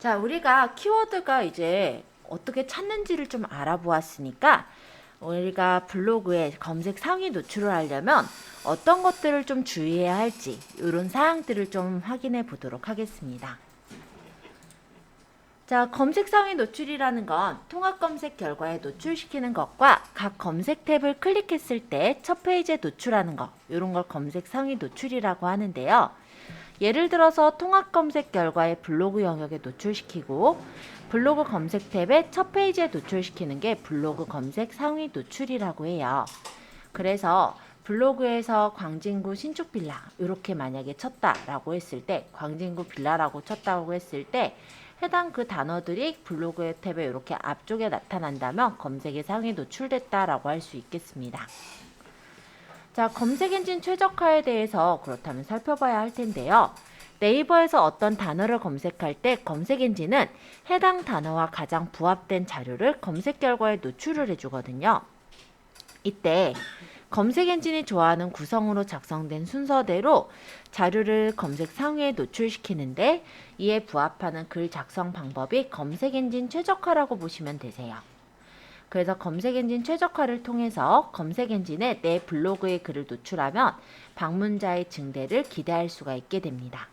자, 우리가 키워드가 이제 어떻게 찾는지를 좀 알아보았으니까 우리가 블로그에 검색 상위 노출을 하려면 어떤 것들을 좀 주의해야 할지 이런 사항들을 좀 확인해 보도록 하겠습니다. 자, 검색 상위 노출이라는 건 통합 검색 결과에 노출시키는 것과 각 검색 탭을 클릭했을 때 첫 페이지에 노출하는 것, 이런 걸 검색 상위 노출이라고 하는데요. 예를 들어서 통합 검색 결과에 블로그 영역에 노출시키고 블로그 검색 탭의 첫 페이지에 노출시키는 게 블로그 검색 상위 노출이라고 해요. 그래서 블로그에서 광진구 신축 빌라 이렇게 만약에 쳤다라고 했을 때, 광진구 빌라라고 쳤다고 했을 때 해당 그 단어들이 블로그 탭에 이렇게 앞쪽에 나타난다면 검색에 상위 노출됐다라고 할 수 있겠습니다. 자, 검색 엔진 최적화에 대해서 그렇다면 살펴봐야 할 텐데요. 네이버에서 어떤 단어를 검색할 때 검색 엔진은 해당 단어와 가장 부합된 자료를 검색 결과에 노출을 해주거든요. 이때 검색 엔진이 좋아하는 구성으로 작성된 순서대로 자료를 검색 상위에 노출시키는데 이에 부합하는 글 작성 방법이 검색 엔진 최적화라고 보시면 되세요. 그래서 검색 엔진 최적화를 통해서 검색 엔진에 내 블로그의 글을 노출하면 방문자의 증대를 기대할 수가 있게 됩니다.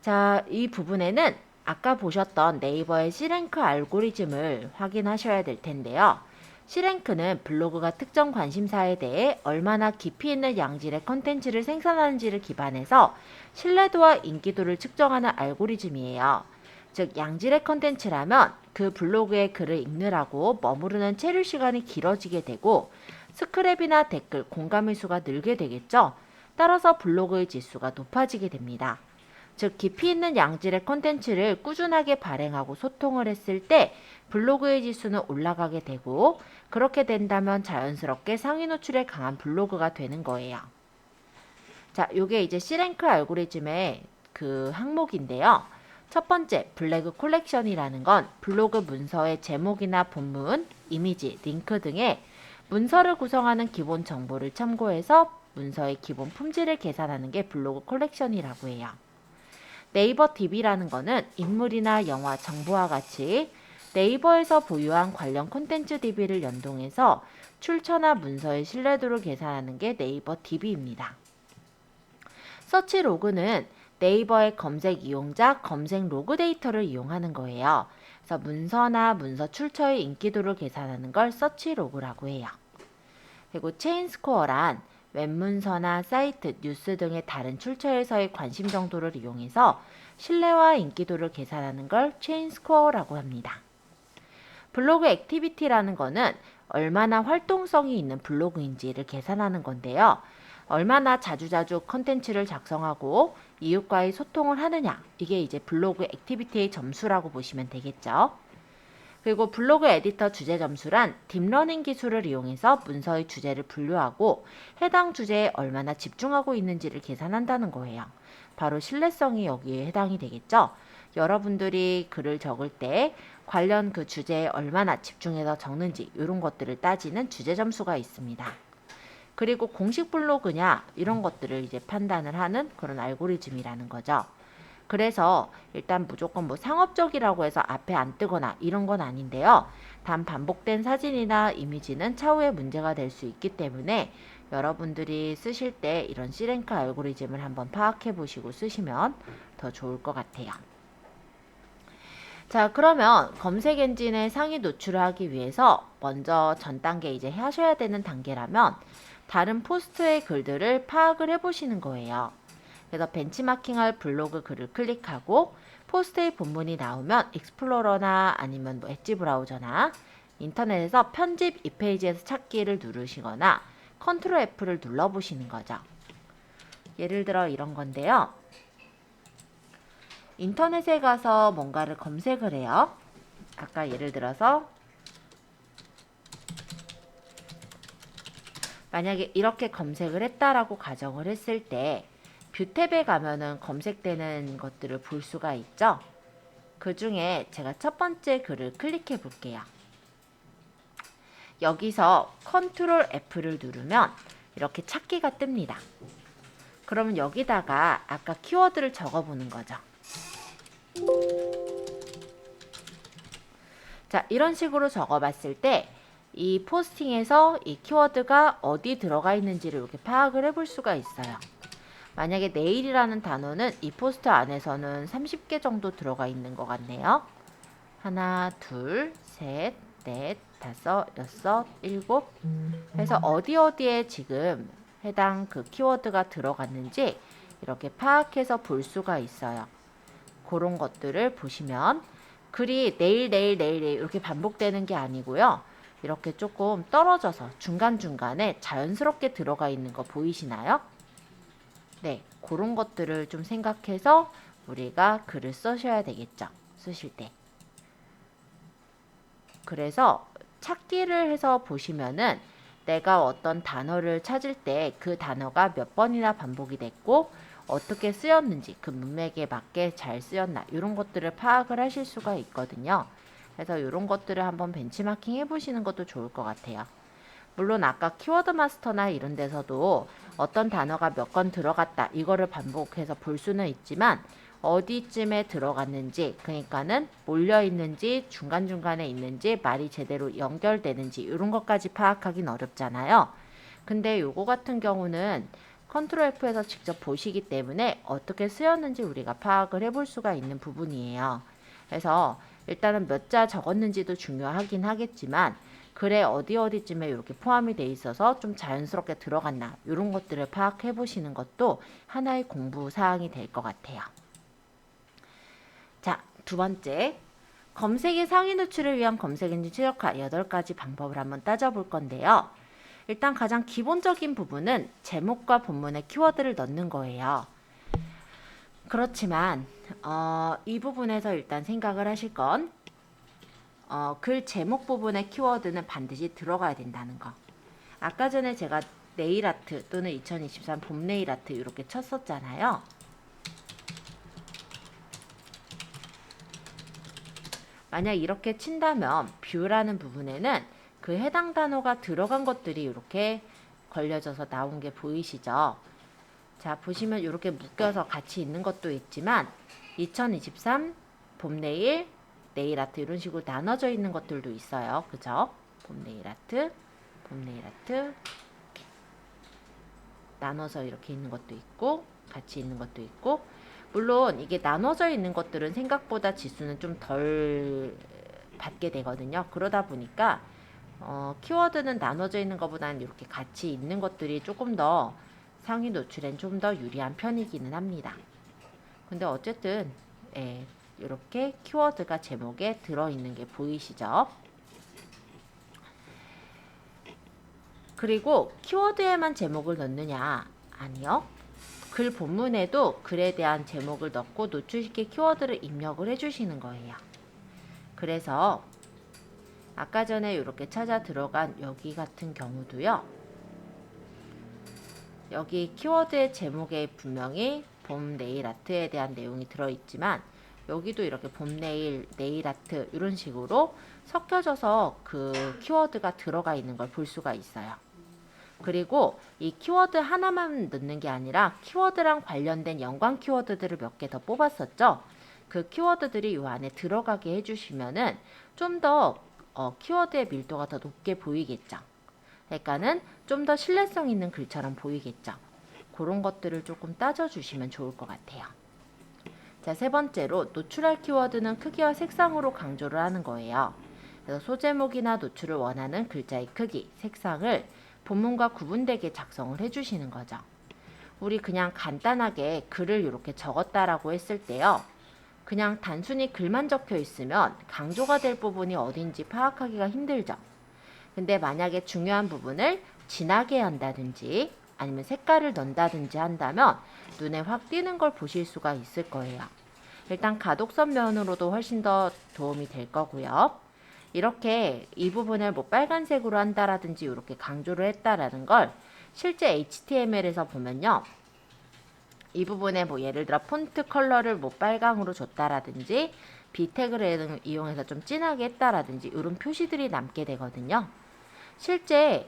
자, 이 부분에는 아까 보셨던 네이버의 C랭크 알고리즘을 확인하셔야 될 텐데요. C랭크는 블로그가 특정 관심사에 대해 얼마나 깊이 있는 양질의 컨텐츠를 생산하는지를 기반해서 신뢰도와 인기도를 측정하는 알고리즘이에요. 즉 양질의 컨텐츠라면 그 블로그의 글을 읽느라고 머무르는 체류 시간이 길어지게 되고 스크랩이나 댓글, 공감의 수가 늘게 되겠죠. 따라서 블로그의 지수가 높아지게 됩니다. 즉 깊이 있는 양질의 컨텐츠를 꾸준하게 발행하고 소통을 했을 때 블로그의 지수는 올라가게 되고 그렇게 된다면 자연스럽게 상위 노출에 강한 블로그가 되는 거예요. 자, 요게 이제 C랭크 알고리즘의 그 항목인데요. 첫 번째, 블래그 콜렉션이라는 건 블로그 문서의 제목이나 본문, 이미지, 링크 등의 문서를 구성하는 기본 정보를 참고해서 문서의 기본 품질을 계산하는 게 블로그 콜렉션이라고 해요. 네이버 DB라는 거는 인물이나 영화, 정보와 같이 네이버에서 보유한 관련 콘텐츠 DB를 연동해서 출처나 문서의 신뢰도를 계산하는 게 네이버 DB입니다. 서치 로그는 네이버의 검색 이용자 검색 로그 데이터를 이용하는 거예요. 그래서 문서나 문서 출처의 인기도를 계산하는 걸 서치 로그라고 해요. 그리고 체인 스코어란 웹문서나 사이트, 뉴스 등의 다른 출처에서의 관심 정도를 이용해서 신뢰와 인기도를 계산하는 걸 체인 스코어라고 합니다. 블로그 액티비티라는 거는 얼마나 활동성이 있는 블로그인지를 계산하는 건데요. 얼마나 자주자주 컨텐츠를 작성하고 이웃과의 소통을 하느냐, 이게 이제 블로그 액티비티의 점수라고 보시면 되겠죠. 그리고 블로그 에디터 주제 점수란 딥러닝 기술을 이용해서 문서의 주제를 분류하고 해당 주제에 얼마나 집중하고 있는지를 계산한다는 거예요. 바로 신뢰성이 여기에 해당이 되겠죠. 여러분들이 글을 적을 때 관련 그 주제에 얼마나 집중해서 적는지 이런 것들을 따지는 주제 점수가 있습니다. 그리고 공식 블로그냐 이런 것들을 이제 판단을 하는 그런 알고리즘이라는 거죠. 그래서 일단 무조건 뭐 상업적이라고 해서 앞에 안 뜨거나 이런 건 아닌데요. 단 반복된 사진이나 이미지는 차후에 문제가 될 수 있기 때문에 여러분들이 쓰실 때 이런 C랭크 알고리즘을 한번 파악해 보시고 쓰시면 더 좋을 것 같아요. 자, 그러면 검색 엔진의 상위 노출을 하기 위해서 먼저 전 단계 이제 하셔야 되는 단계라면 다른 포스트의 글들을 파악을 해보시는 거예요. 그래서 벤치마킹할 블로그 글을 클릭하고 포스트의 본문이 나오면 익스플로러나 아니면 뭐 엣지 브라우저나 인터넷에서 편집 이 페이지에서 찾기를 누르시거나 컨트롤 F를 눌러보시는 거죠. 예를 들어 이런 건데요. 인터넷에 가서 뭔가를 검색을 해요. 아까 예를 들어서 만약에 이렇게 검색을 했다라고 가정을 했을 때 뷰 탭에 가면은 검색되는 것들을 볼 수가 있죠. 그 중에 제가 첫 번째 글을 클릭해 볼게요. 여기서 컨트롤 F를 누르면 이렇게 찾기가 뜹니다. 그러면 여기다가 아까 키워드를 적어 보는 거죠. 자, 이런 식으로 적어봤을 때 이 포스팅에서 이 키워드가 어디 들어가 있는지를 이렇게 파악을 해볼 수가 있어요. 만약에 내일이라는 단어는 이 포스트 안에서는 30개 정도 들어가 있는 것 같네요. 하나, 둘, 셋, 넷, 다섯, 여섯, 일곱 해서 어디에 지금 해당 그 키워드가 들어갔는지 이렇게 파악해서 볼 수가 있어요. 그런 것들을 보시면 글이 내일 이렇게 반복되는 게 아니고요. 이렇게 조금 떨어져서 중간중간에 자연스럽게 들어가 있는 거 보이시나요? 네, 그런 것들을 좀 생각해서 우리가 글을 쓰셔야 되겠죠. 쓰실 때. 그래서 찾기를 해서 보시면은 내가 어떤 단어를 찾을 때 그 단어가 몇 번이나 반복이 됐고 어떻게 쓰였는지 그 문맥에 맞게 잘 쓰였나 이런 것들을 파악을 하실 수가 있거든요. 그래서 이런 것들을 한번 벤치마킹 해보시는 것도 좋을 것 같아요. 물론 아까 키워드 마스터나 이런 데서도 어떤 단어가 몇 건 들어갔다 이거를 반복해서 볼 수는 있지만 어디쯤에 들어갔는지 그러니까는 몰려있는지 중간중간에 있는지 말이 제대로 연결되는지 이런 것까지 파악하긴 어렵잖아요. 근데 요거 같은 경우는 컨트롤 F에서 직접 보시기 때문에 어떻게 쓰였는지 우리가 파악을 해볼 수가 있는 부분이에요. 그래서 일단은 몇 자 적었는지도 중요하긴 하겠지만 글에 어디쯤에 이렇게 포함이 돼 있어서 좀 자연스럽게 들어갔나 이런 것들을 파악해 보시는 것도 하나의 공부 사항이 될 것 같아요. 자, 두 번째. 검색의 상위 노출을 위한 검색 엔진 최적화 8가지 방법을 한번 따져볼 건데요. 일단 가장 기본적인 부분은 제목과 본문에 키워드를 넣는 거예요. 그렇지만 이 부분에서 일단 생각을 하실 건 글 제목 부분의 키워드는 반드시 들어가야 된다는 거. 아까 전에 제가 네일 아트 또는 2023 봄 네일 아트 이렇게 쳤었잖아요. 만약 이렇게 친다면 뷰라는 부분에는 그 해당 단어가 들어간 것들이 이렇게 걸려져서 나온 게 보이시죠? 자, 보시면 이렇게 묶여서 같이 있는 것도 있지만 2023 봄 네일 네일 아트 이런 식으로 나눠져 있는 것들도 있어요. 그죠? 봄 네일 아트, 봄 네일 아트 이렇게. 나눠서 이렇게 있는 것도 있고 같이 있는 것도 있고 물론 이게 나눠져 있는 것들은 생각보다 지수는 좀 덜 받게 되거든요. 그러다 보니까 키워드는 나눠져 있는 것보다는 이렇게 같이 있는 것들이 조금 더 상위 노출엔 좀 더 유리한 편이기는 합니다. 근데 어쨌든 이렇게 키워드가 제목에 들어있는 게 보이시죠? 그리고 키워드에만 제목을 넣느냐? 아니요. 글 본문에도 글에 대한 제목을 넣고 노출시킬 키워드를 입력을 해주시는 거예요. 그래서 아까 전에 이렇게 찾아 들어간 여기 같은 경우도요. 여기 키워드의 제목에 분명히 봄 네일 아트에 대한 내용이 들어있지만 여기도 이렇게 봄 네일, 네일 아트 이런 식으로 섞여져서 그 키워드가 들어가 있는 걸 볼 수가 있어요. 그리고 이 키워드 하나만 넣는 게 아니라 키워드랑 관련된 연관 키워드들을 몇 개 더 뽑았었죠. 그 키워드들이 이 안에 들어가게 해주시면은 좀 더 키워드의 밀도가 더 높게 보이겠죠. 그러니까는 좀 더 신뢰성 있는 글처럼 보이겠죠. 그런 것들을 조금 따져주시면 좋을 것 같아요. 자, 세 번째로 노출할 키워드는 크기와 색상으로 강조를 하는 거예요. 그래서 소제목이나 노출을 원하는 글자의 크기, 색상을 본문과 구분되게 작성을 해주시는 거죠. 우리 그냥 간단하게 글을 이렇게 적었다라고 했을 때요. 그냥 단순히 글만 적혀 있으면 강조가 될 부분이 어딘지 파악하기가 힘들죠. 근데 만약에 중요한 부분을 진하게 한다든지 아니면 색깔을 넣는다든지 한다면 눈에 확 띄는 걸 보실 수가 있을 거예요. 일단 가독선 면으로도 훨씬 더 도움이 될 거고요. 이렇게 이 부분을 뭐 빨간색으로 한다라든지 이렇게 강조를 했다라는 걸 실제 HTML에서 보면요. 이 부분에 뭐 예를 들어 폰트 컬러를 뭐 빨강으로 줬다라든지 비태그를 이용해서 좀 진하게 했다라든지 이런 표시들이 남게 되거든요. 실제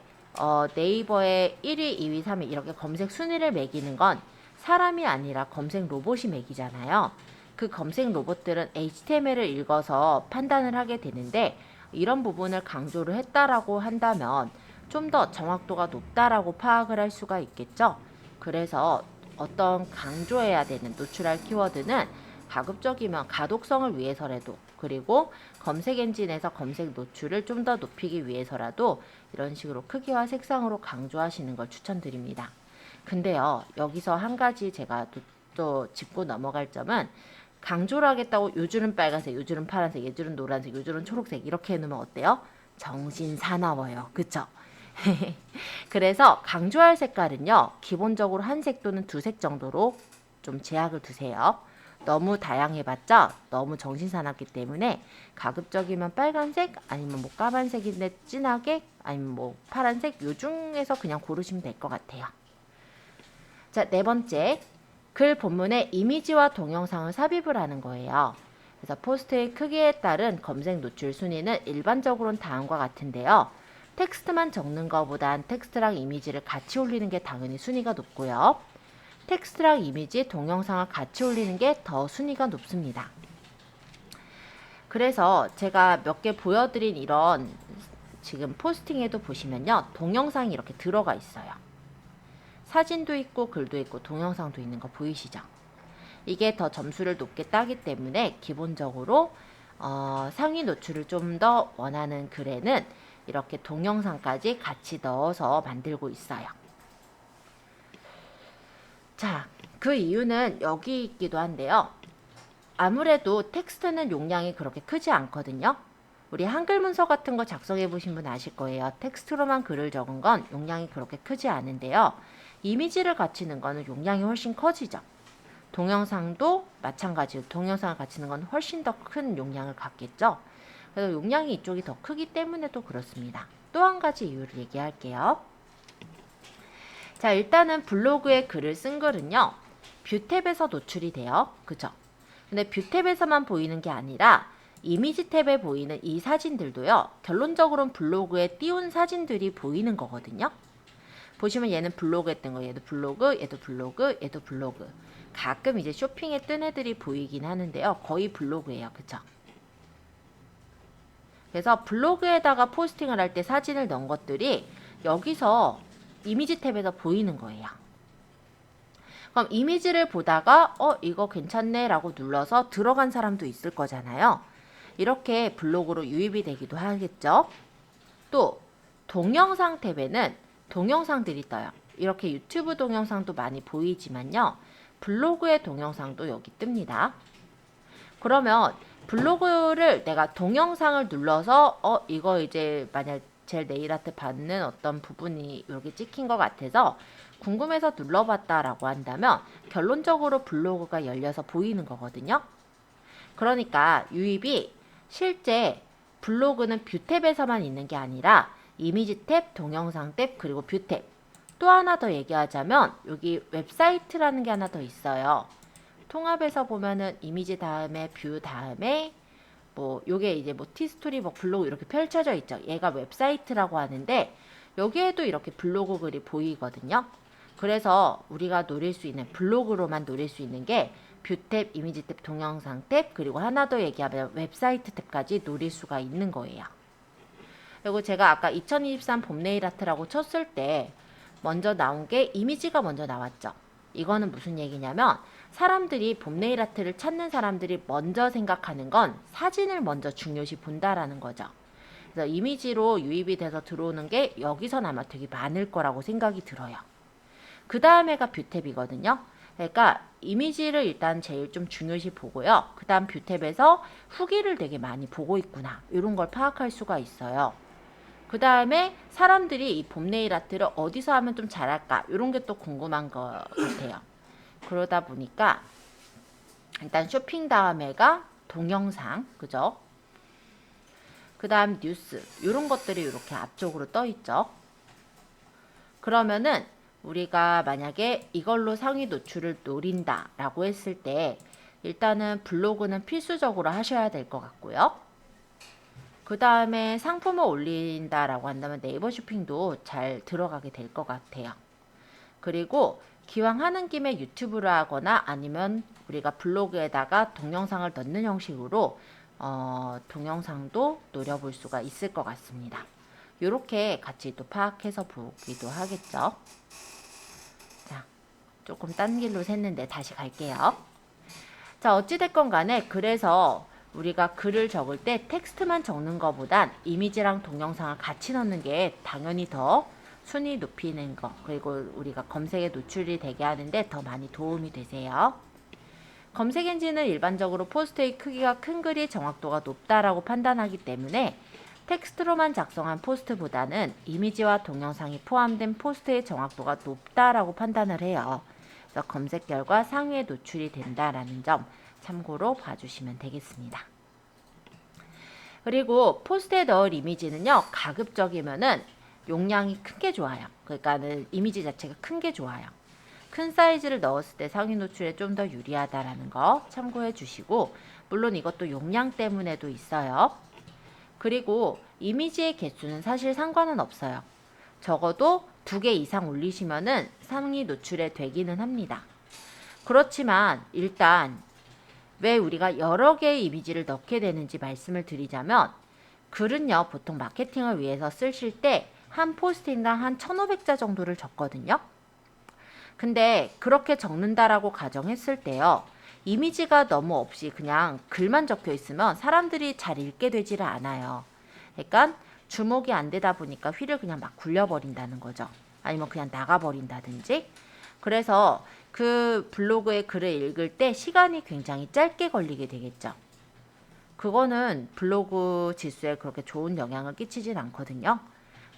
네이버에 1위, 2위, 3위 이렇게 검색 순위를 매기는 건 사람이 아니라 검색 로봇이 매기잖아요. 그 검색 로봇들은 HTML을 읽어서 판단을 하게 되는데 이런 부분을 강조를 했다라고 한다면 좀 더 정확도가 높다라고 파악을 할 수가 있겠죠. 그래서 어떤 강조해야 되는 노출할 키워드는 가급적이면 가독성을 위해서라도, 그리고 검색 엔진에서 검색 노출을 좀 더 높이기 위해서라도 이런 식으로 크기와 색상으로 강조하시는 걸 추천드립니다. 근데요, 여기서 한 가지 제가 또 짚고 넘어갈 점은, 강조를 하겠다고 요줄은 빨간색, 요줄은 파란색, 요줄은 노란색, 요줄은 초록색 이렇게 해놓으면 어때요? 정신 사나워요. 그쵸? 그래서 강조할 색깔은요, 기본적으로 한 색 또는 두 색 정도로 좀 제약을 두세요. 너무 다양해봤자 너무 정신사납기 때문에 가급적이면 빨간색, 아니면 뭐 까만색인데 진하게, 아니면 뭐 파란색, 요 중에서 그냥 고르시면 될 것 같아요. 자, 네 번째, 글 본문에 이미지와 동영상을 삽입을 하는 거예요. 그래서 포스트의 크기에 따른 검색 노출 순위는 일반적으로는 다음과 같은데요. 텍스트만 적는 것보단 텍스트랑 이미지를 같이 올리는 게 당연히 순위가 높고요. 텍스트랑 이미지, 동영상을 같이 올리는 게 더 순위가 높습니다. 그래서 제가 몇 개 보여드린 이런 지금 포스팅에도 보시면요, 동영상이 이렇게 들어가 있어요. 사진도 있고 글도 있고 동영상도 있는 거 보이시죠? 이게 더 점수를 높게 따기 때문에 기본적으로 상위 노출을 좀 더 원하는 글에는 이렇게 동영상까지 같이 넣어서 만들고 있어요. 자, 그 이유는 여기 있기도 한데요. 아무래도 텍스트는 용량이 그렇게 크지 않거든요. 우리 한글 문서 같은 거 작성해 보신 분 아실 거예요. 텍스트로만 글을 적은 건 용량이 그렇게 크지 않은데요. 이미지를 같이 넣은 거는 용량이 훨씬 커지죠. 동영상도 마찬가지로 동영상을 같이 넣은 건 훨씬 더 큰 용량을 갖겠죠. 그래서 용량이 이쪽이 더 크기 때문에도 그렇습니다. 또 한 가지 이유를 얘기할게요. 자, 일단은 블로그에 글을 쓴 글은요, 뷰 탭에서 노출이 돼요. 그죠? 근데 뷰 탭에서만 보이는 게 아니라 이미지 탭에 보이는 이 사진들도요, 결론적으로는 블로그에 띄운 사진들이 보이는 거거든요. 보시면 얘는 블로그에 뜬 거, 얘도 블로그, 얘도 블로그, 얘도 블로그. 가끔 이제 쇼핑에 뜬 애들이 보이긴 하는데요, 거의 블로그예요. 그쵸? 그래서 블로그에다가 포스팅을 할 때 사진을 넣은 것들이 여기서 이미지 탭에서 보이는 거예요. 그럼 이미지를 보다가 이거 괜찮네 라고 눌러서 들어간 사람도 있을 거잖아요. 이렇게 블로그로 유입이 되기도 하겠죠. 또 동영상 탭에는 동영상들이 떠요. 이렇게 유튜브 동영상도 많이 보이지만요, 블로그의 동영상도 여기 뜹니다. 그러면 블로그를 내가 동영상을 눌러서 이거 이제 만약 젤 네일아트 받는 어떤 부분이 이렇게 찍힌 것 같아서 궁금해서 눌러봤다라고 한다면 결론적으로 블로그가 열려서 보이는 거거든요. 그러니까 유입이 실제 블로그는 뷰 탭에서만 있는 게 아니라 이미지 탭, 동영상 탭, 그리고 뷰 탭. 또 하나 더 얘기하자면 여기 웹사이트라는 게 하나 더 있어요. 통합에서 보면은 이미지 다음에 뷰 다음에 뭐 요게 이제 뭐 티스토리 뭐 블로그 이렇게 펼쳐져 있죠. 얘가 웹사이트라고 하는데 여기에도 이렇게 블로그 글이 보이거든요. 그래서 우리가 노릴 수 있는, 블로그로만 노릴 수 있는 게 뷰 탭, 이미지 탭, 동영상 탭, 그리고 하나 더 얘기하면 웹사이트 탭까지 노릴 수가 있는 거예요. 그리고 제가 아까 2023 봄 네일 아트라고 쳤을 때 먼저 나온 게 이미지가 먼저 나왔죠. 이거는 무슨 얘기냐면 사람들이 봄 네일 아트를 찾는 사람들이 먼저 생각하는 건 사진을 먼저 중요시 본다라는 거죠. 그래서 이미지로 유입이 돼서 들어오는 게 여기선 아마 되게 많을 거라고 생각이 들어요. 그 다음에가 뷰 탭이거든요. 그러니까 이미지를 일단 제일 좀 중요시 보고요. 그 다음 뷰 탭에서 후기를 되게 많이 보고 있구나, 이런 걸 파악할 수가 있어요. 그 다음에 사람들이 이 봄 네일 아트를 어디서 하면 좀 잘할까, 이런 게 또 궁금한 것 같아요. 그러다 보니까 일단 쇼핑 다음에가 동영상, 그죠? 그 다음 뉴스, 이런 것들이 이렇게 앞쪽으로 떠 있죠. 그러면은 우리가 만약에 이걸로 상위 노출을 노린다 라고 했을 때 일단은 블로그는 필수적으로 하셔야 될 것 같고요. 그 다음에 상품을 올린다 라고 한다면 네이버 쇼핑도 잘 들어가게 될 것 같아요. 그리고 기왕 하는 김에 유튜브를 하거나 아니면 우리가 블로그에다가 동영상을 넣는 형식으로 동영상도 노려볼 수가 있을 것 같습니다. 이렇게 같이 또 파악해서 보기도 하겠죠. 자, 조금 딴 길로 샜는데 다시 갈게요. 자, 어찌됐건 간에 그래서 우리가 글을 적을 때 텍스트만 적는 것보단 이미지랑 동영상을 같이 넣는 게 당연히 더 순위 높이는 거, 그리고 우리가 검색에 노출이 되게 하는데 더 많이 도움이 되세요. 검색 엔진은 일반적으로 포스트의 크기가 큰 글이 정확도가 높다라고 판단하기 때문에 텍스트로만 작성한 포스트보다는 이미지와 동영상이 포함된 포스트의 정확도가 높다라고 판단을 해요. 그래서 검색 결과 상위에 노출이 된다라는 점 참고로 봐주시면 되겠습니다. 그리고 포스트에 넣을 이미지는요, 가급적이면은 용량이 큰 게 좋아요. 그러니까는 이미지 자체가 큰 게 좋아요. 큰 사이즈를 넣었을 때 상위 노출에 좀 더 유리하다라는 거 참고해 주시고, 물론 이것도 용량 때문에도 있어요. 그리고 이미지의 개수는 사실 상관은 없어요. 적어도 2개 이상 올리시면은 상위 노출에 되기는 합니다. 그렇지만 일단 왜 우리가 여러 개의 이미지를 넣게 되는지 말씀을 드리자면, 글은요 보통 마케팅을 위해서 쓰실 때 한 포스팅당 한 1500자 정도를 적거든요. 근데 그렇게 적는다라고 가정했을 때요, 이미지가 너무 없이 그냥 글만 적혀 있으면 사람들이 잘 읽게 되지를 않아요. 그러니까 주목이 안 되다 보니까 휠을 그냥 막 굴려버린다는 거죠. 아니면 그냥 나가버린다든지. 그래서 그 블로그의 글을 읽을 때 시간이 굉장히 짧게 걸리게 되겠죠. 그거는 블로그 지수에 그렇게 좋은 영향을 끼치진 않거든요.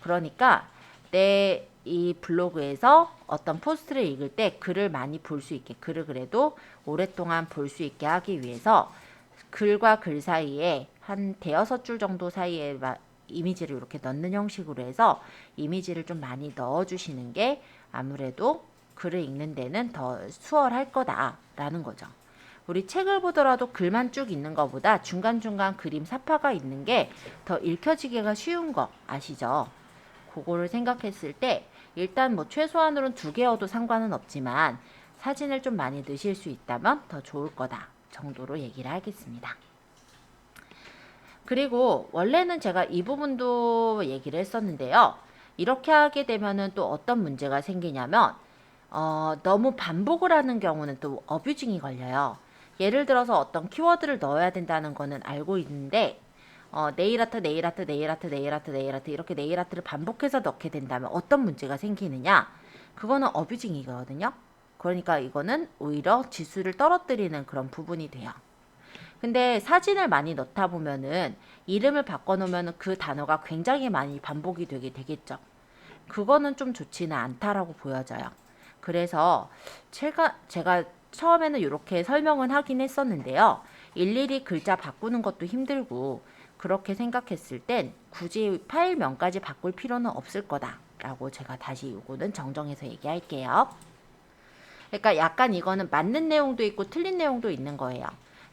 그러니까 내 이 블로그에서 어떤 포스트를 읽을 때 글을 많이 볼 수 있게, 글을 그래도 오랫동안 볼 수 있게 하기 위해서 글과 글 사이에 한 대여섯 줄 정도 사이에 이미지를 이렇게 넣는 형식으로 해서 이미지를 좀 많이 넣어주시는 게 아무래도 글을 읽는 데는 더 수월할 거다라는 거죠. 우리 책을 보더라도 글만 쭉 있는 것보다 중간중간 그림 사파가 있는 게 더 읽혀지기가 쉬운 거 아시죠? 그거를 생각했을 때 일단 뭐 최소한으로는 2개여도 상관은 없지만 사진을 좀 많이 넣으실 수 있다면 더 좋을 거다 정도로 얘기를 하겠습니다. 그리고 원래는 제가 이 부분도 얘기를 했었는데요. 이렇게 하게 되면은 또 어떤 문제가 생기냐면 너무 반복을 하는 경우는 또 어뷰징이 걸려요. 예를 들어서 어떤 키워드를 넣어야 된다는 거는 알고 있는데 네일아트, 네일아트, 네일아트, 네일아트, 네일아트 이렇게 네일아트를 반복해서 넣게 된다면 어떤 문제가 생기느냐? 그거는 어뷰징이거든요. 그러니까 이거는 오히려 지수를 떨어뜨리는 그런 부분이 돼요. 근데 사진을 많이 넣다 보면은 이름을 바꿔놓으면 그 단어가 굉장히 많이 반복이 되게 되겠죠. 그거는 좀 좋지는 않다라고 보여져요. 그래서 제가 처음에는 이렇게 설명은 하긴 했었는데요. 일일이 글자 바꾸는 것도 힘들고 그렇게 생각했을 땐 굳이 파일명까지 바꿀 필요는 없을 거다라고 제가 다시 이거는 정정해서 얘기할게요. 그러니까 약간 이거는 맞는 내용도 있고 틀린 내용도 있는 거예요.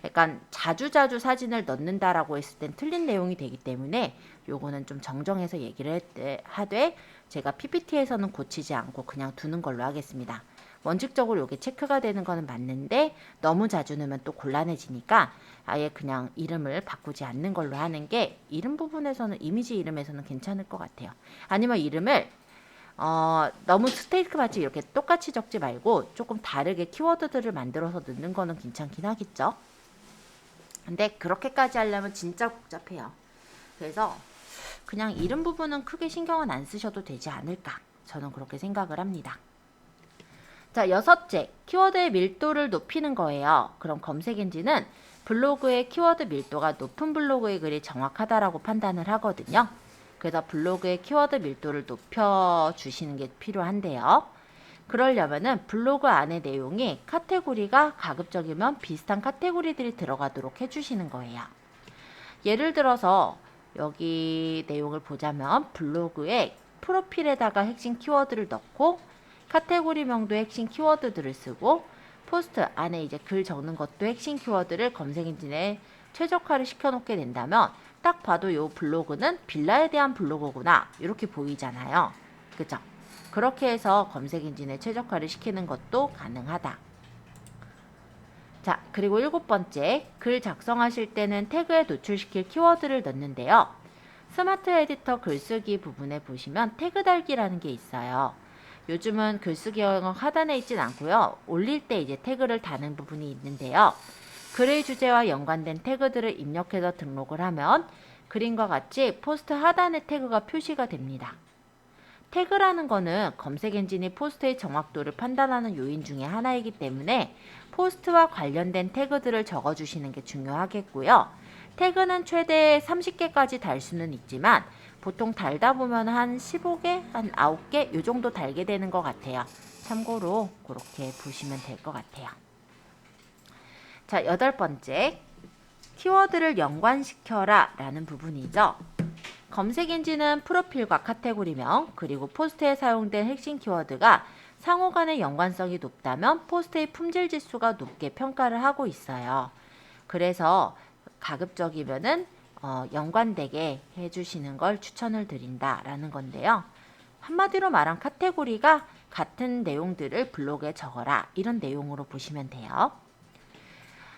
약간 자주자주 사진을 넣는다라고 했을 땐 틀린 내용이 되기 때문에 요거는 좀 정정해서 얘기를 하되 제가 PPT에서는 고치지 않고 그냥 두는 걸로 하겠습니다. 원칙적으로 요게 체크가 되는 거는 맞는데 너무 자주 넣으면 또 곤란해지니까 아예 그냥 이름을 바꾸지 않는 걸로 하는 게 이름 부분에서는 이미지 이름에서는 괜찮을 것 같아요. 아니면 이름을 너무 스테이크 마치 이렇게 똑같이 적지 말고 조금 다르게 키워드들을 만들어서 넣는 거는 괜찮긴 하겠죠. 근데 그렇게까지 하려면 진짜 복잡해요. 그래서 그냥 이름 부분은 크게 신경은 안 쓰셔도 되지 않을까 저는 그렇게 생각을 합니다. 자, 6째, 키워드의 밀도를 높이는 거예요. 그럼 검색 엔진은 블로그의 키워드 밀도가 높은 블로그의 글이 정확하다라고 판단을 하거든요. 그래서 블로그의 키워드 밀도를 높여주시는 게 필요한데요. 그러려면은 블로그 안의 내용이 카테고리가 가급적이면 비슷한 카테고리들이 들어가도록 해주시는 거예요. 예를 들어서 여기 내용을 보자면 블로그의 프로필에다가 핵심 키워드를 넣고 카테고리명도 핵심 키워드들을 쓰고 포스트 안에 이제 글 적는 것도 핵심 키워드를 검색 엔진에 최적화를 시켜놓게 된다면 딱 봐도 이 블로그는 빌라에 대한 블로그구나 이렇게 보이잖아요. 그죠? 그렇게 해서 검색 엔진에 최적화를 시키는 것도 가능하다. 자, 그리고 7번째, 글 작성하실 때는 태그에 노출시킬 키워드를 넣는데요. 스마트 에디터 글쓰기 부분에 보시면 태그 달기라는 게 있어요. 요즘은 글쓰기 영역 하단에 있진 않고요. 올릴 때 이제 태그를 다는 부분이 있는데요. 글의 주제와 연관된 태그들을 입력해서 등록을 하면 그림과 같이 포스트 하단에 태그가 표시가 됩니다. 태그라는 거는 검색 엔진이 포스트의 정확도를 판단하는 요인 중에 하나이기 때문에 포스트와 관련된 태그들을 적어주시는 게 중요하겠고요. 태그는 최대 30개까지 달 수는 있지만 보통 달다 보면 한 15개, 한 9개 요 정도 달게 되는 것 같아요. 참고로 그렇게 보시면 될 것 같아요. 자, 8번째, 키워드를 연관시켜라 라는 부분이죠. 검색 엔진은 프로필과 카테고리명 그리고 포스트에 사용된 핵심 키워드가 상호 간의 연관성이 높다면 포스트의 품질 지수가 높게 평가를 하고 있어요. 그래서 가급적이면은 연관되게 해주시는 걸 추천을 드린다라는 건데요. 한마디로 말한 카테고리가 같은 내용들을 블로그에 적어라 이런 내용으로 보시면 돼요.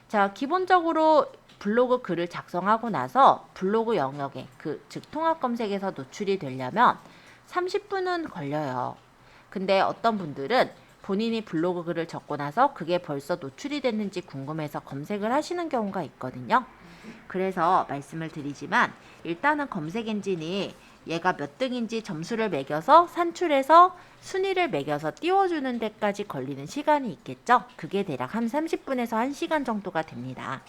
자, 기본적으로 블로그 글을 작성하고 나서 블로그 영역에 즉 통합 검색에서 노출이 되려면 30분은 걸려요. 근데 어떤 분들은 본인이 블로그 글을 적고 나서 그게 벌써 노출이 됐는지 궁금해서 검색을 하시는 경우가 있거든요. 그래서 말씀을 드리지만 일단은 검색 엔진이 얘가 몇 등인지 점수를 매겨서 산출해서 순위를 매겨서 띄워주는 데까지 걸리는 시간이 있겠죠. 그게 대략 한 30분에서 1시간 정도가 됩니다.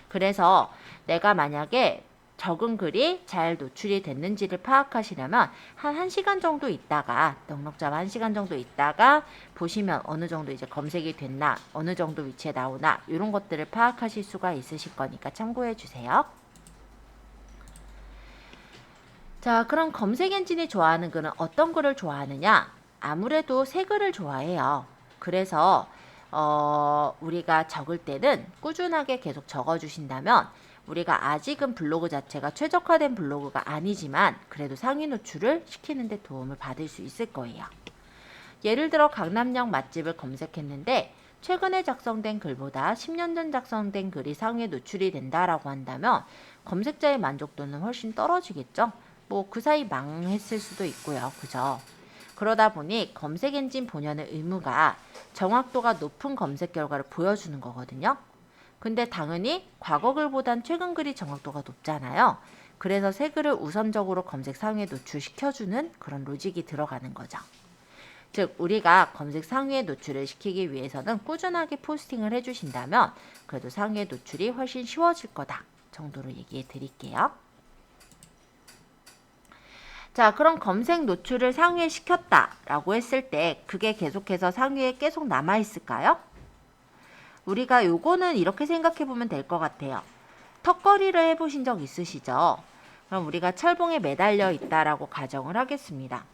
그래서 내가 만약에 적은 글이 잘 노출이 됐는지를 파악하시려면 한 1시간 정도 있다가 넉넉잡아 1시간 정도 있다가 보시면 어느 정도 이제 검색이 됐나 어느 정도 위치에 나오나 이런 것들을 파악하실 수가 있으실 거니까 참고해 주세요. 자, 그럼 검색 엔진이 좋아하는 글은 어떤 글을 좋아하느냐? 아무래도 새 글을 좋아해요. 그래서 우리가 적을 때는 꾸준하게 계속 적어주신다면 우리가 아직은 블로그 자체가 최적화된 블로그가 아니지만 그래도 상위 노출을 시키는 데 도움을 받을 수 있을 거예요. 예를 들어 강남역 맛집을 검색했는데 최근에 작성된 글보다 10년 전 작성된 글이 상위에 노출이 된다라고 한다면 검색자의 만족도는 훨씬 떨어지겠죠. 뭐 그 사이 망했을 수도 있고요. 그죠? 그러다 보니 검색 엔진 본연의 의무가 정확도가 높은 검색 결과를 보여주는 거거든요. 근데 당연히 과거 글보단 최근 글이 정확도가 높잖아요. 그래서 새 글을 우선적으로 검색 상위에 노출시켜주는 그런 로직이 들어가는 거죠. 즉 우리가 검색 상위에 노출을 시키기 위해서는 꾸준하게 포스팅을 해주신다면 그래도 상위에 노출이 훨씬 쉬워질 거다 정도로 얘기해 드릴게요. 자, 그럼 검색 노출을 상위에 시켰다라고 했을 때 그게 계속해서 상위에 계속 남아있을까요? 우리가 요거는 이렇게 생각해 보면 될 것 같아요. 턱걸이를 해보신 적 있으시죠? 그럼 우리가 철봉에 매달려 있다라고 가정을 하겠습니다.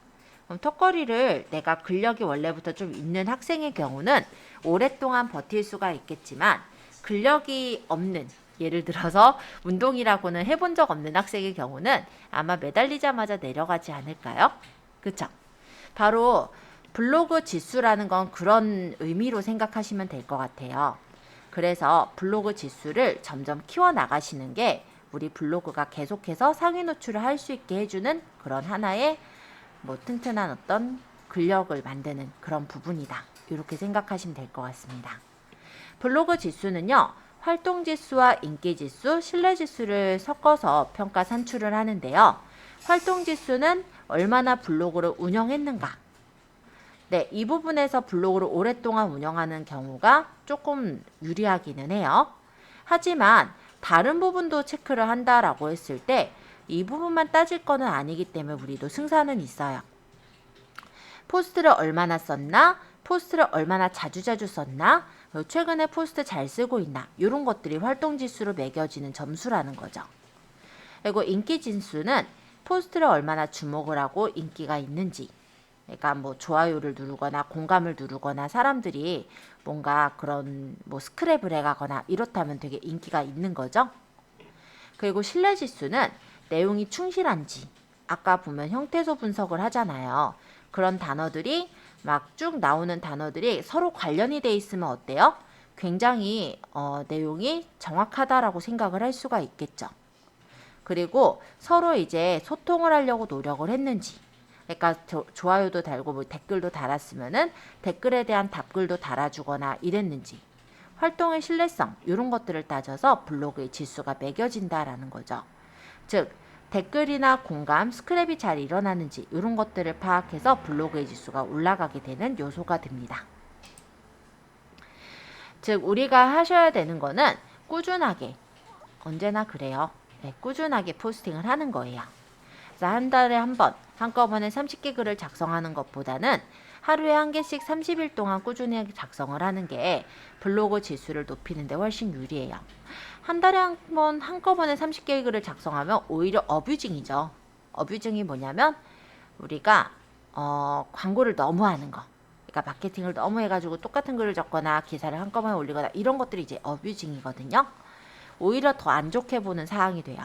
그럼 턱걸이를 내가 근력이 원래부터 좀 있는 학생의 경우는 오랫동안 버틸 수가 있겠지만 근력이 없는 예를 들어서 운동이라고는 해본 적 없는 학생의 경우는 아마 매달리자마자 내려가지 않을까요? 그쵸? 바로 블로그 지수라는 건 그런 의미로 생각하시면 될 것 같아요. 그래서 블로그 지수를 점점 키워나가시는 게 우리 블로그가 계속해서 상위 노출을 할 수 있게 해주는 그런 하나의 뭐 튼튼한 어떤 근력을 만드는 그런 부분이다. 이렇게 생각하시면 될 것 같습니다. 블로그 지수는요. 활동지수와 인기지수, 신뢰지수를 섞어서 평가 산출을 하는데요. 활동지수는 얼마나 블로그를 운영했는가. 네, 이 부분에서 블로그를 오랫동안 운영하는 경우가 조금 유리하기는 해요. 하지만 다른 부분도 체크를 한다라고 했을 때 이 부분만 따질 거는 아니기 때문에 우리도 승산은 있어요. 포스트를 얼마나 썼나? 포스트를 얼마나 자주 썼나? 최근에 포스트 잘 쓰고 있나? 이런 것들이 활동지수로 매겨지는 점수라는 거죠. 그리고 인기지수는 포스트를 얼마나 주목을 하고 인기가 있는지, 그러니까 뭐 좋아요를 누르거나 공감을 누르거나 사람들이 뭔가 그런 뭐 스크랩을 해가거나 이렇다면 되게 인기가 있는 거죠. 그리고 신뢰지수는 내용이 충실한지, 아까 보면 형태소 분석을 하잖아요. 그런 단어들이 막 쭉 나오는 단어들이 서로 관련이 돼 있으면 어때요? 굉장히 내용이 정확하다라고 생각을 할 수가 있겠죠. 그리고 서로 이제 소통을 하려고 노력을 했는지, 그러니까 좋아요도 달고 뭐 댓글도 달았으면은 댓글에 대한 답글도 달아주거나 이랬는지, 활동의 신뢰성 이런 것들을 따져서 블로그의 지수가 매겨진다라는 거죠. 즉 댓글이나 공감, 스크랩이 잘 일어나는지 이런 것들을 파악해서 블로그의 지수가 올라가게 되는 요소가 됩니다. 즉 우리가 하셔야 되는 거는 꾸준하게, 언제나 그래요. 네, 꾸준하게 포스팅을 하는 거예요. 그래서 한 달에 한 번 한꺼번에 30개 글을 작성하는 것보다는 하루에 한 개씩 30일 동안 꾸준히 작성을 하는 게 블로그 지수를 높이는 데 훨씬 유리해요. 한 달에 한 번 한꺼번에 30개의 글을 작성하면 오히려 어뷰징이죠. 어뷰징이 뭐냐면 우리가 광고를 너무 하는 거, 그러니까 마케팅을 너무 해가지고 똑같은 글을 적거나 기사를 한꺼번에 올리거나 이런 것들이 이제 어뷰징이거든요. 오히려 더 안 좋게 보는 사항이 돼요.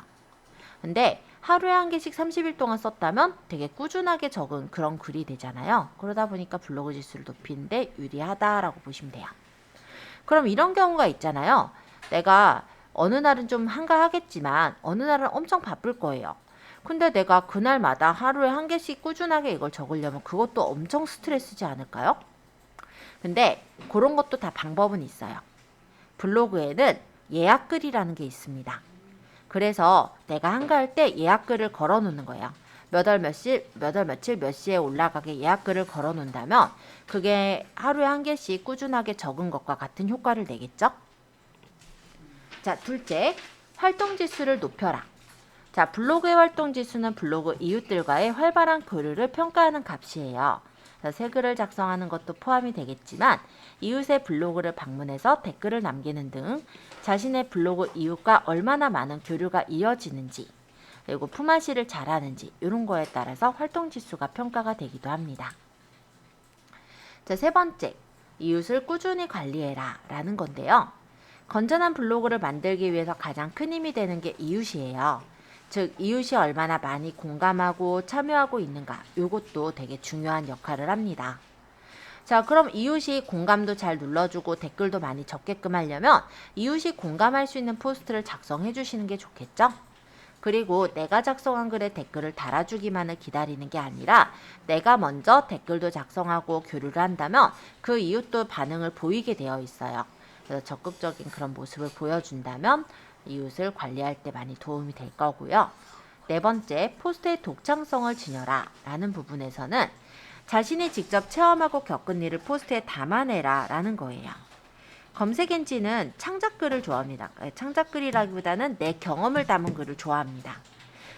근데 하루에 한 개씩 30일 동안 썼다면 되게 꾸준하게 적은 그런 글이 되잖아요. 그러다 보니까 블로그 지수를 높이는데 유리하다라고 보시면 돼요. 그럼 이런 경우가 있잖아요. 내가 어느 날은 좀 한가하겠지만 어느 날은 엄청 바쁠 거예요. 근데 내가 그날마다 하루에 한 개씩 꾸준하게 이걸 적으려면 그것도 엄청 스트레스지 않을까요? 근데 그런 것도 다 방법은 있어요. 블로그에는 예약글이라는 게 있습니다. 그래서 내가 한가할 때 예약글을 걸어 놓는 거예요. 몇 월 며칠 몇 시에 올라가게 예약글을 걸어 놓는다면 그게 하루에 한 개씩 꾸준하게 적은 것과 같은 효과를 내겠죠? 자, 둘째, 활동 지수를 높여라. 자, 블로그의 활동 지수는 블로그 이웃들과의 활발한 교류를 평가하는 값이에요. 새 글을 작성하는 것도 포함이 되겠지만 이웃의 블로그를 방문해서 댓글을 남기는 등 자신의 블로그 이웃과 얼마나 많은 교류가 이어지는지, 그리고 품앗이를 잘하는지 이런 거에 따라서 활동 지수가 평가가 되기도 합니다. 자, 세 번째, 이웃을 꾸준히 관리해라 라는 건데요. 건전한 블로그를 만들기 위해서 가장 큰 힘이 되는 게 이웃이에요. 즉 이웃이 얼마나 많이 공감하고 참여하고 있는가, 이것도 되게 중요한 역할을 합니다. 자, 그럼 이웃이 공감도 잘 눌러주고 댓글도 많이 적게끔 하려면 이웃이 공감할 수 있는 포스트를 작성해 주시는 게 좋겠죠? 그리고 내가 작성한 글에 댓글을 달아주기만을 기다리는 게 아니라 내가 먼저 댓글도 작성하고 교류를 한다면 그 이웃도 반응을 보이게 되어 있어요. 그래서 적극적인 그런 모습을 보여준다면 이웃을 관리할 때 많이 도움이 될 거고요. 네 번째, 포스트의 독창성을 지녀라 라는 부분에서는 자신이 직접 체험하고 겪은 일을 포스트에 담아내라 라는 거예요. 검색 엔진은 창작글을 좋아합니다. 창작글이라기보다는 내 경험을 담은 글을 좋아합니다.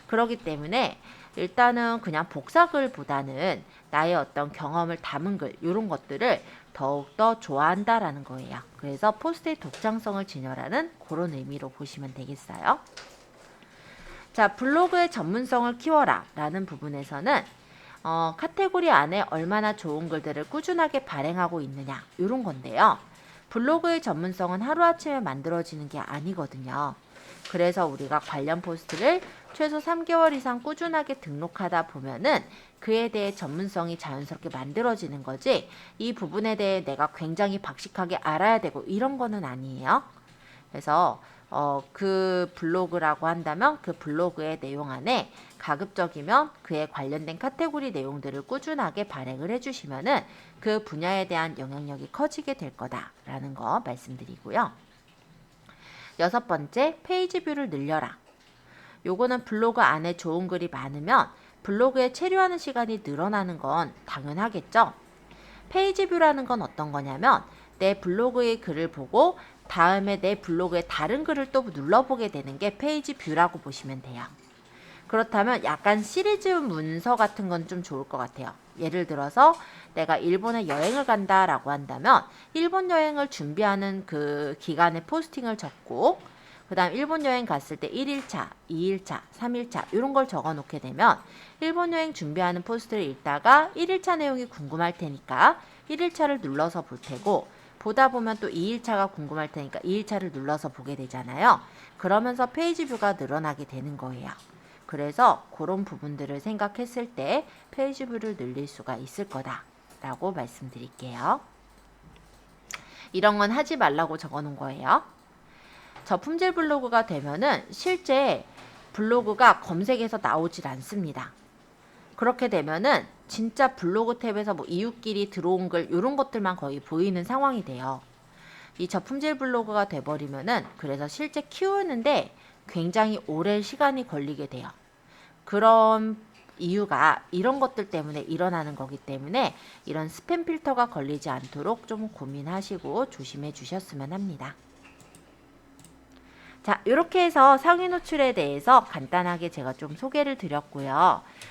그렇기 때문에 일단은 그냥 복사글보다는 나의 어떤 경험을 담은 글 이런 것들을 더욱더 좋아한다라는 거예요. 그래서 포스트의 독창성을 지녀라는 그런 의미로 보시면 되겠어요. 자, 블로그의 전문성을 키워라 라는 부분에서는 카테고리 안에 얼마나 좋은 글들을 꾸준하게 발행하고 있느냐 이런 건데요. 블로그의 전문성은 하루아침에 만들어지는 게 아니거든요. 그래서 우리가 관련 포스트를 최소 3개월 이상 꾸준하게 등록하다 보면은 그에 대해 전문성이 자연스럽게 만들어지는 거지, 이 부분에 대해 내가 굉장히 박식하게 알아야 되고 이런 거는 아니에요. 그래서 그 블로그라고 한다면 그 블로그의 내용 안에 가급적이면 그에 관련된 카테고리 내용들을 꾸준하게 발행을 해주시면은 그 분야에 대한 영향력이 커지게 될 거다라는 거 말씀드리고요. 여섯 번째, 페이지 뷰를 늘려라. 요거는 블로그 안에 좋은 글이 많으면 블로그에 체류하는 시간이 늘어나는 건 당연하겠죠. 페이지 뷰라는 건 어떤 거냐면 내 블로그의 글을 보고 다음에 내 블로그의 다른 글을 또 눌러보게 되는 게 페이지 뷰라고 보시면 돼요. 그렇다면 약간 시리즈 문서 같은 건 좀 좋을 것 같아요. 예를 들어서 내가 일본에 여행을 간다라고 한다면 일본 여행을 준비하는 그 기간에 포스팅을 적고 그 다음 일본 여행 갔을 때 1일차, 2일차, 3일차 이런 걸 적어 놓게 되면 일본 여행 준비하는 포스트를 읽다가 1일차 내용이 궁금할 테니까 1일차를 눌러서 볼 테고 보다 보면 또 2일차가 궁금할 테니까 2일차를 눌러서 보게 되잖아요. 그러면서 페이지 뷰가 늘어나게 되는 거예요. 그래서 그런 부분들을 생각했을 때 페이지 뷰를 늘릴 수가 있을 거다라고 말씀드릴게요. 이런 건 하지 말라고 적어 놓은 거예요. 저품질 블로그가 되면은 실제 블로그가 검색에서 나오질 않습니다. 그렇게 되면은 진짜 블로그 탭에서 뭐 이웃끼리 들어온 글 이런 것들만 거의 보이는 상황이 돼요. 이 저품질 블로그가 돼버리면은 그래서 실제 키우는데 굉장히 오랜 시간이 걸리게 돼요. 그런 이유가 이런 것들 때문에 일어나는 거기 때문에 이런 스팸 필터가 걸리지 않도록 좀 고민하시고 조심해 주셨으면 합니다. 자, 이렇게 해서 상위 노출에 대해서 간단하게 제가 좀 소개를 드렸고요.